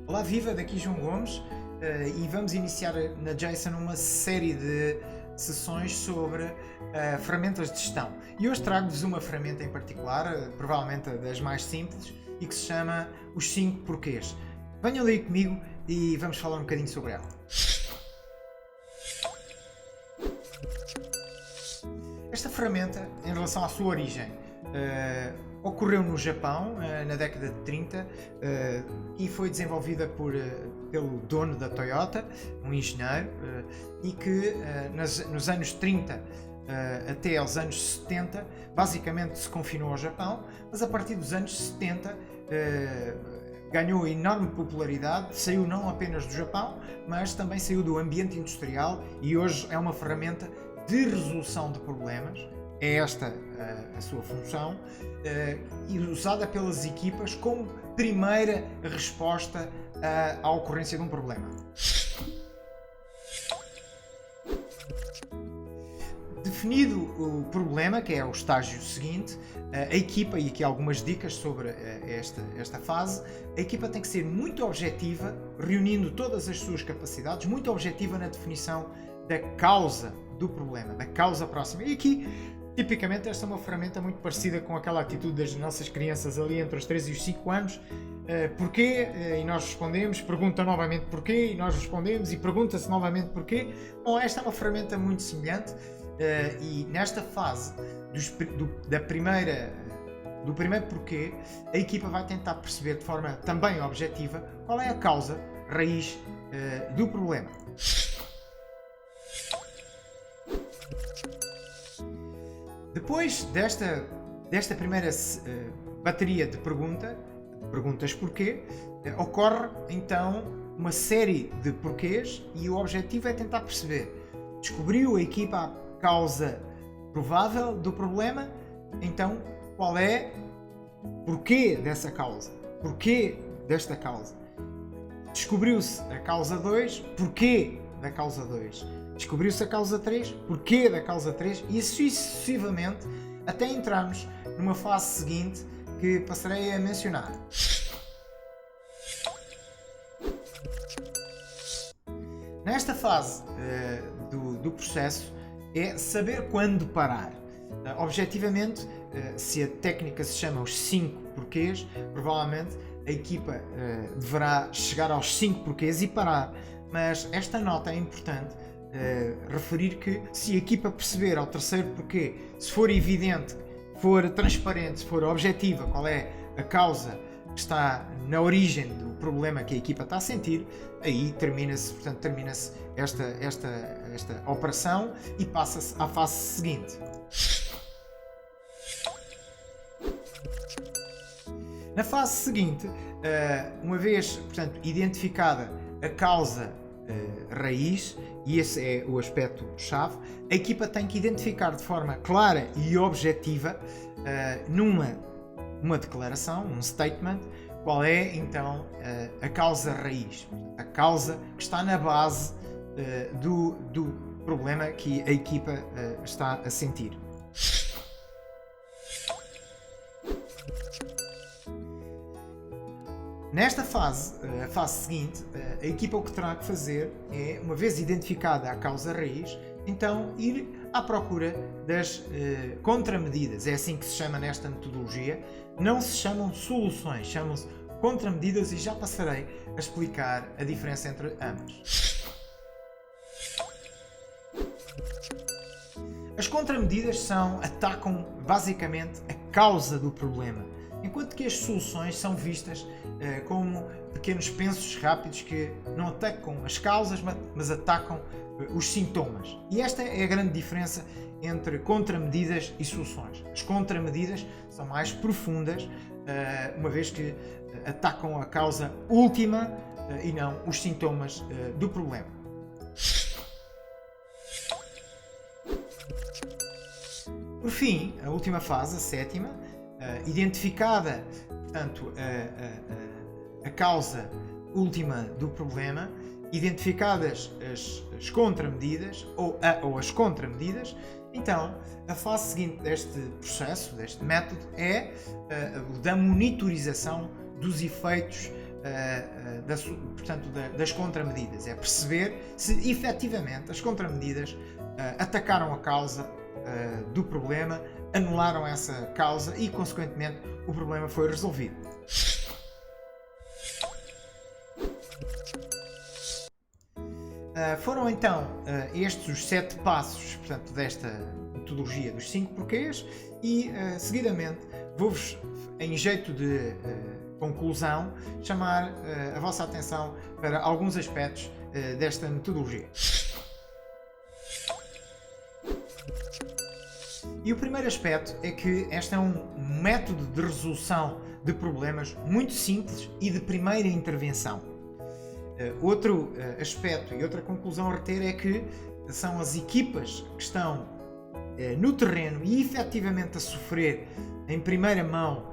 Olá, viva! Daqui João Gomes e vamos iniciar na JSON uma série de sessões sobre ferramentas de gestão. E hoje trago-vos uma ferramenta em particular, provavelmente das mais simples, e que se chama os 5 porquês. Venham daí comigo e vamos falar um bocadinho sobre ela. Esta ferramenta, em relação à sua origem, ocorreu no Japão na década de 30 e foi desenvolvida pelo dono da Toyota, um engenheiro, e que nos anos 30 até aos anos 70 basicamente se confinou ao Japão, mas a partir dos anos 70 ganhou enorme popularidade, saiu não apenas do Japão, mas também saiu do ambiente industrial e hoje é uma ferramenta de resolução de problemas. É esta a sua função e usada pelas equipas como primeira resposta à ocorrência de um problema. Definido o problema, que é o estágio seguinte, a equipa, e aqui algumas dicas sobre esta fase, a equipa tem que ser muito objetiva, reunindo todas as suas capacidades, muito objetiva na definição da causa do problema, da causa próxima. E aqui, tipicamente, esta é uma ferramenta muito parecida com aquela atitude das nossas crianças ali entre os 3 e os 5 anos. Porquê? E nós respondemos, pergunta novamente porquê, e nós respondemos, e pergunta-se novamente porquê. Bom, esta é uma ferramenta muito semelhante e nesta fase do primeiro porquê, a equipa vai tentar perceber de forma também objetiva qual é a causa raiz do problema. Depois desta primeira bateria de perguntas porquê, ocorre então uma série de porquês e o objetivo é tentar perceber. Descobriu a equipa a causa provável do problema, então qual é o porquê dessa causa? Porquê desta causa? Descobriu-se a causa 2, porquê da causa 2? Descobriu-se a causa 3, porquê da causa 3 e sucessivamente até entrarmos numa fase seguinte que passarei a mencionar. Nesta fase do processo é saber quando parar. Objetivamente, se a técnica se chama os 5 porquês, provavelmente a equipa deverá chegar aos 5 porquês e parar. Mas esta nota é importante referir que se a equipa perceber ao terceiro porquê, se for evidente, for transparente, se for objetiva qual é a causa que está na origem do problema que a equipa está a sentir, aí termina-se esta operação e passa-se à fase seguinte. Na fase seguinte, uma vez, portanto, identificada a causa raiz, e esse é o aspecto-chave, a equipa tem que identificar de forma clara e objetiva, numa declaração, um statement, qual é então a causa raiz, a causa que está na base do problema que a equipa está a sentir. Nesta fase, a fase seguinte, a equipa o que terá que fazer é, uma vez identificada a causa raiz, então ir à procura das contramedidas. É assim que se chama nesta metodologia. Não se chamam soluções, chamam-se contramedidas e já passarei a explicar a diferença entre ambas. As contramedidas atacam basicamente a causa do problema, enquanto que as soluções são vistas como pequenos pensos rápidos que não atacam as causas, mas atacam os sintomas. E esta é a grande diferença entre contramedidas e soluções. As contramedidas são mais profundas, uma vez que atacam a causa última e não os sintomas do problema. Por fim, a última fase, a sétima, identificada, portanto, a causa última do problema, identificadas as contramedidas ou as contramedidas, então a fase seguinte deste processo, deste método, é da monitorização dos efeitos portanto, das contramedidas. É perceber se efetivamente as contramedidas atacaram a causa do problema, anularam essa causa e, consequentemente, o problema foi resolvido. Foram então estes os 7 passos, portanto, desta metodologia dos 5 porquês e, seguidamente, vou-vos, em jeito de conclusão, chamar a vossa atenção para alguns aspectos desta metodologia. E o primeiro aspecto é que este é um método de resolução de problemas muito simples e de primeira intervenção. Outro aspecto e outra conclusão a reter é que são as equipas que estão no terreno e efetivamente a sofrer em primeira mão,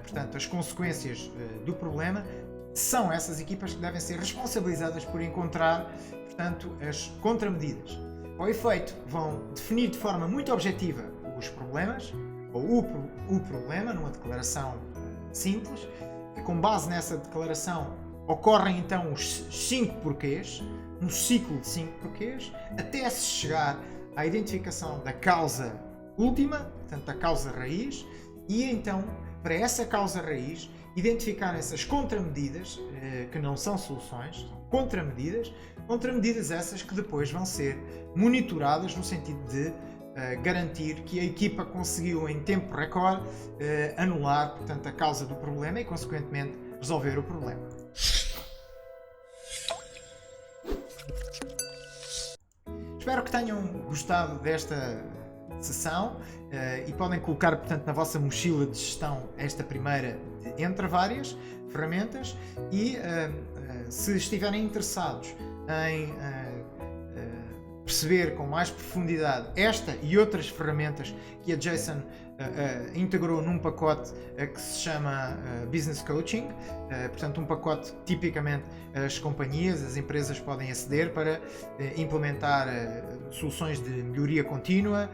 portanto, as consequências do problema, são essas equipas que devem ser responsabilizadas por encontrar, portanto, as contramedidas. Ao efeito, vão definir de forma muito objetiva os problemas, ou o problema, numa declaração simples, e com base nessa declaração ocorrem então os 5 porquês, um ciclo de 5 porquês, até se chegar à identificação da causa última, portanto, da causa raiz, e então, para essa causa raiz, identificar essas contramedidas, que não são soluções, são contramedidas essas que depois vão ser monitoradas no sentido de garantir que a equipa conseguiu em tempo recorde anular, portanto, a causa do problema e, consequentemente, resolver o problema. Espero que tenham gostado desta sessão e podem colocar, portanto, na vossa mochila de gestão esta primeira entre várias ferramentas e se estiverem interessados em perceber com mais profundidade esta e outras ferramentas que a Jason integrou num pacote que se chama Business Coaching, portanto um pacote que tipicamente as companhias, as empresas podem aceder para implementar soluções de melhoria contínua,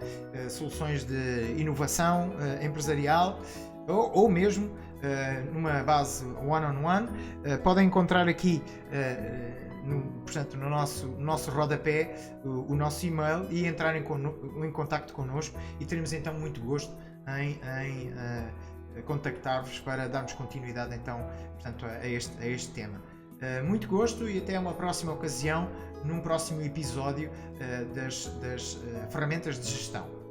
soluções de inovação empresarial ou mesmo numa base one-on-one. Podem encontrar aqui portanto, no nosso rodapé o nosso e-mail e entrarem em contacto connosco e teremos então muito gosto em contactar-vos para darmos continuidade então, portanto, a este tema. Muito gosto e até uma próxima ocasião num próximo episódio das ferramentas de gestão.